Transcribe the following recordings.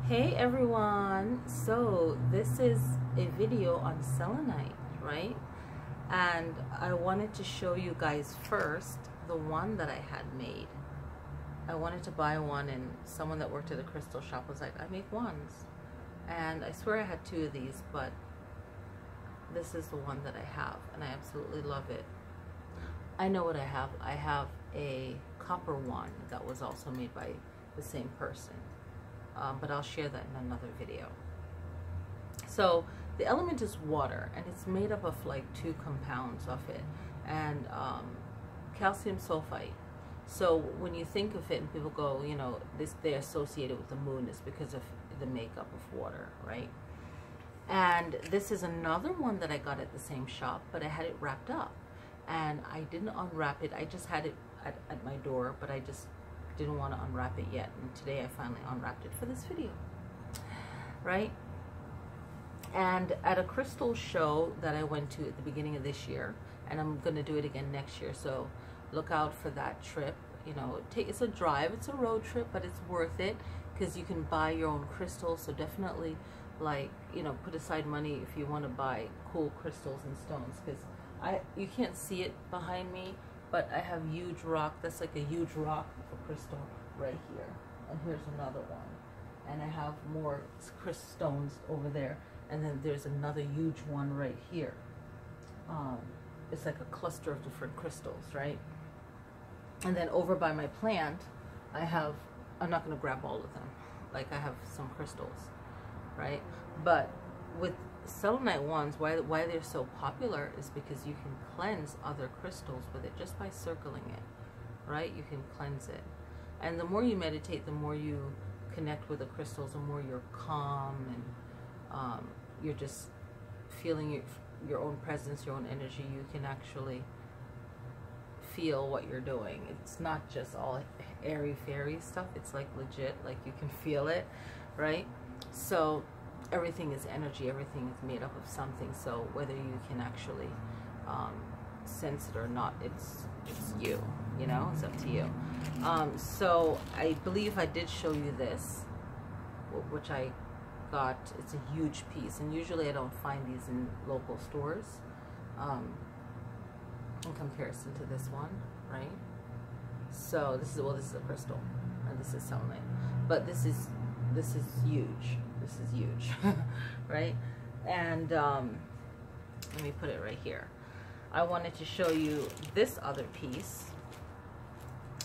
Hey everyone, so this is a video on selenite, right? And I wanted to show you guys first the one that I had made. I wanted to buy one, and someone that worked at the crystal shop was like, I make ones. And I swear I had two of these, but this is the one that I have, and I absolutely love it. I know what I have. I have a copper one that was also made by the same person. But I'll share that in another video. So the element is water, and it's made up of like 2 compounds of it, and calcium sulfite. So when you think of it and people go, you know, they're associated with the moon, is because of the makeup of water, right? And this is another one that I got at the same shop, but I had it wrapped up, and I didn't unwrap it. I just had it at my door, but I just didn't want to unwrap it yet, and today I finally unwrapped it for this video, right? And at a crystal show that I went to at the beginning of this year, and I'm going to do it again next year, so look out for that trip. You know, it's a drive, it's a road trip, but it's worth it because you can buy your own crystals. So definitely, like, you know, put aside money if you want to buy cool crystals and stones, because you can't see it behind me, but I have huge rock. That's like a huge rock for crystal right here, and here's another one, and I have more crystal stones over there, and then there's another huge one right here. It's like a cluster of different crystals, right? And then over by my plant, I'm not going to grab all of them, like I have some crystals, right? But with selenite ones, why they're so popular is because you can cleanse other crystals with it just by circling it, right? You can cleanse it, and the more you meditate, the more you connect with the crystals, the more you're calm, and you're just feeling your own presence, your own energy. You can actually feel what you're doing. It's not just all airy-fairy stuff. It's like legit, like you can feel it, right? So everything is energy, everything is made up of something, so whether you can actually sense it or not, it's you, you know, it's up to you. So I believe I did show you this, which I got. It's a huge piece, and usually I don't find these in local stores in comparison to this one, right? So this is a crystal, and this is selenite, but this is huge. This is huge, right? And let me put it right here. I wanted to show you this other piece,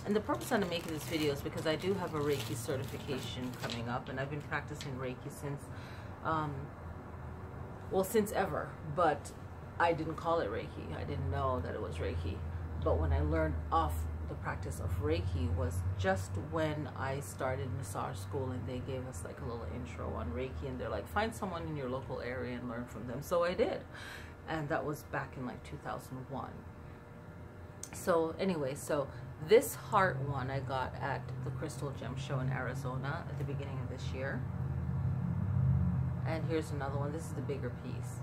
and the purpose I'm making this video is because I do have a Reiki certification coming up, and I've been practicing Reiki since, well, since ever, but I didn't call it Reiki. I didn't know that it was Reiki, but when I learned off the practice of Reiki was just when I started massage school, and they gave us like a little intro on Reiki, and they're like, find someone in your local area and learn from them. So I did, and that was back in like 2001. So anyway, so this heart one I got at the Crystal Gem Show in Arizona at the beginning of this year, and here's another one. This is the bigger piece.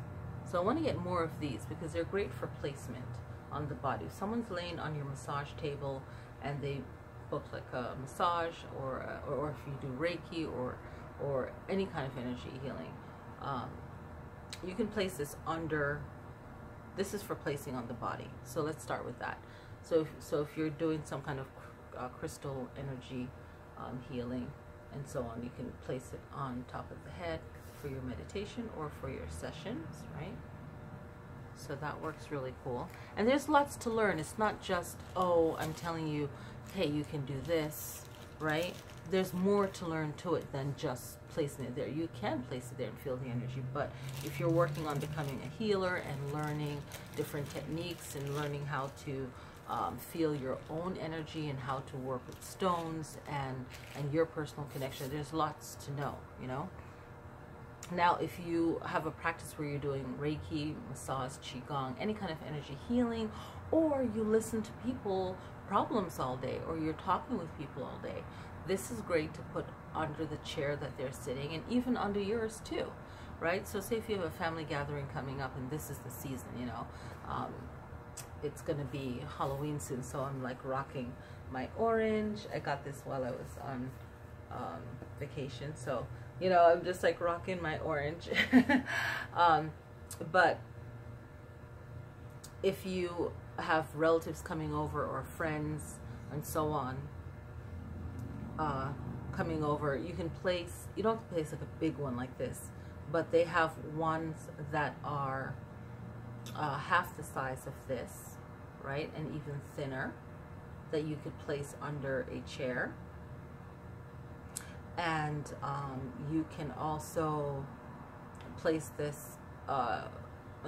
So I want to get more of these because they're great for placement on the body. If someone's laying on your massage table and they book like a massage, or if you do Reiki or any kind of energy healing, you can place this under. This is for placing on the body. So let's start with that. So if you're doing some kind of crystal energy healing and so on, you can place it on top of the head for your meditation or for your sessions, right? So that works really cool. And there's lots to learn. It's not just, oh, I'm telling you, hey, you can do this, right? There's more to learn to it than just placing it there. You can place it there and feel the energy, but if you're working on becoming a healer and learning different techniques and learning how to feel your own energy and how to work with stones and your personal connection, there's lots to know, you know? Now, if you have a practice where you're doing Reiki, massage, Qigong, any kind of energy healing, or you listen to people problems all day, or you're talking with people all day, this is great to put under the chair that they're sitting, and even under yours too, right? So say if you have a family gathering coming up, and this is the season, you know, it's gonna be Halloween soon, so I'm like rocking my orange. I got this while I was on vacation, so you know, I'm just like rocking my orange. But if you have relatives coming over or friends and so on coming over, you can place, you don't have to place like a big one like this, but they have ones that are half the size of this, right, and even thinner, that you could place under a chair. And you can also place this on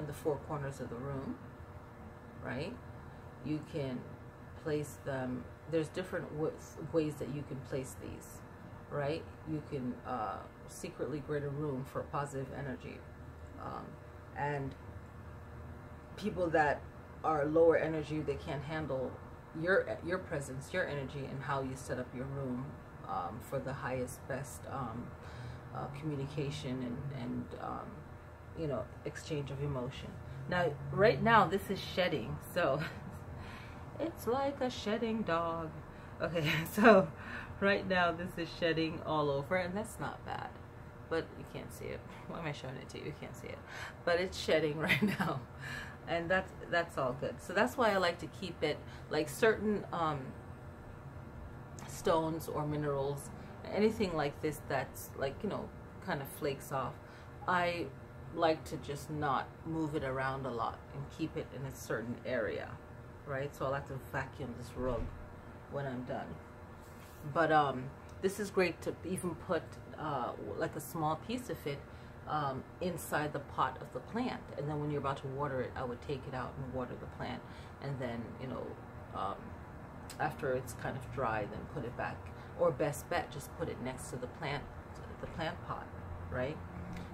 the four corners of the room, right? You can place them, there's different ways that you can place these, right? You can secretly grid a room for positive energy. And people that are lower energy, they can't handle your presence, your energy, and how you set up your room for the highest, best communication and you know, exchange of emotion. Now, right now, this is shedding, so it's like a shedding dog. Okay, so right now this is shedding all over, and that's not bad, but you can't see it. Why am I showing it to you? You can't see it, but it's shedding right now, and that's all good. So that's why I like to keep it like certain stones or minerals, anything like this that's like, you know, kind of flakes off. I like to just not move it around a lot and keep it in a certain area, right? So I like to vacuum this rug when I'm done. But this is great to even put like a small piece of it inside the pot of the plant, and then when you're about to water it, I would take it out and water the plant, and then, you know, after it's kind of dry, then put it back, or best bet, just put it next to the plant pot, right?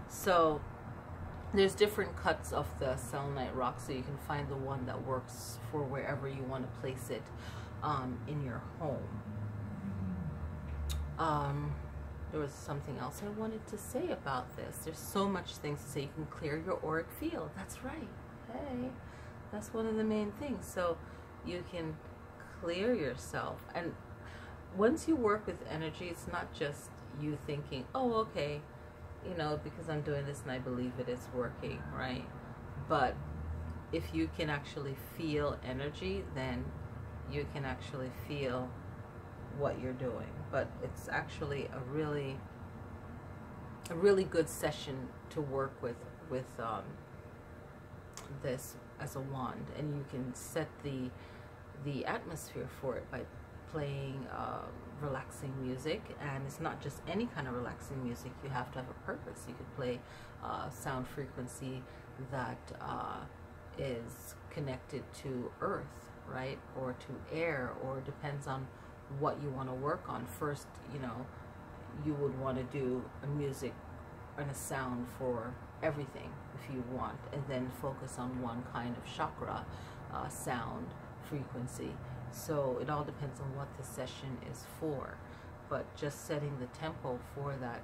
So there's different cuts of the selenite rock, so you can find the one that works for wherever you want to place it in your home. There was something else I wanted to say about this. There's so much things to say. You can clear your auric field. That's right. Hey, that's one of the main things. So you can clear yourself. And once you work with energy, it's not just you thinking, oh, okay, you know, because I'm doing this and I believe it is working, right? But if you can actually feel energy, then you can actually feel what you're doing. But it's actually a really good session to work with this as a wand, and you can set the atmosphere for it by playing relaxing music. And it's not just any kind of relaxing music, you have to have a purpose. You could play sound frequency that is connected to earth, right, or to air, or depends on what you want to work on. First, you know, you would want to do a music and a sound for everything if you want, and then focus on one kind of chakra sound frequency. So it all depends on what the session is for, but just setting the tempo for that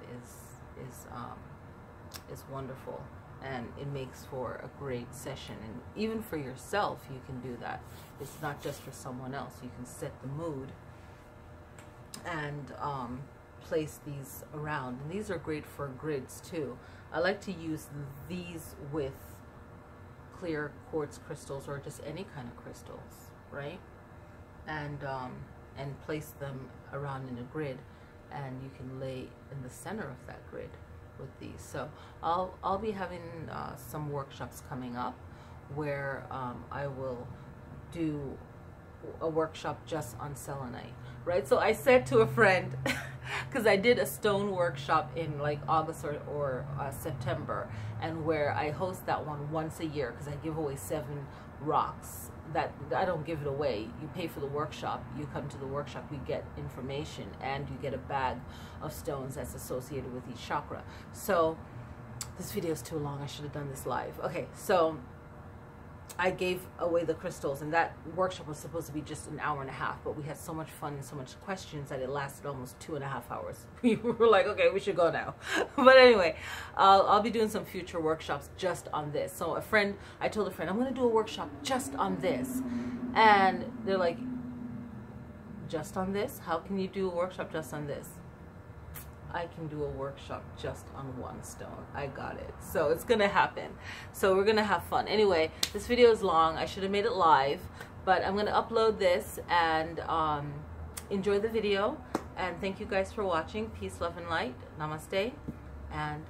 is wonderful, and it makes for a great session. And even for yourself, you can do that. It's not just for someone else. You can set the mood and place these around. And these are great for grids too. I like to use these with clear quartz crystals, or just any kind of crystals, right? And place them around in a grid, and you can lay in the center of that grid with these. So I'll be having some workshops coming up where I will do a workshop just on selenite, right? So I said to a friend, because I did a stone workshop in like August or September, and where I host that one once a year, because I give away 7 rocks. That I don't give it away. You pay for the workshop, you come to the workshop, you get information, and you get a bag of stones that's associated with each chakra. So this video is too long. I should have done this live. Okay, so I gave away the crystals, and that workshop was supposed to be just an hour and a half, but we had so much fun and so much questions that it lasted almost 2.5 hours. We were like, okay, we should go now. But anyway, I'll be doing some future workshops just on this. So I told a friend, I'm going to do a workshop just on this. And they're like, just on this? How can you do a workshop just on this? I can do a workshop just on one stone. I got it. So it's gonna happen. So we're gonna have fun. Anyway, this video is long. I should have made it live, but I'm gonna upload this and enjoy the video. And thank you guys for watching. Peace, love, and light. Namaste. And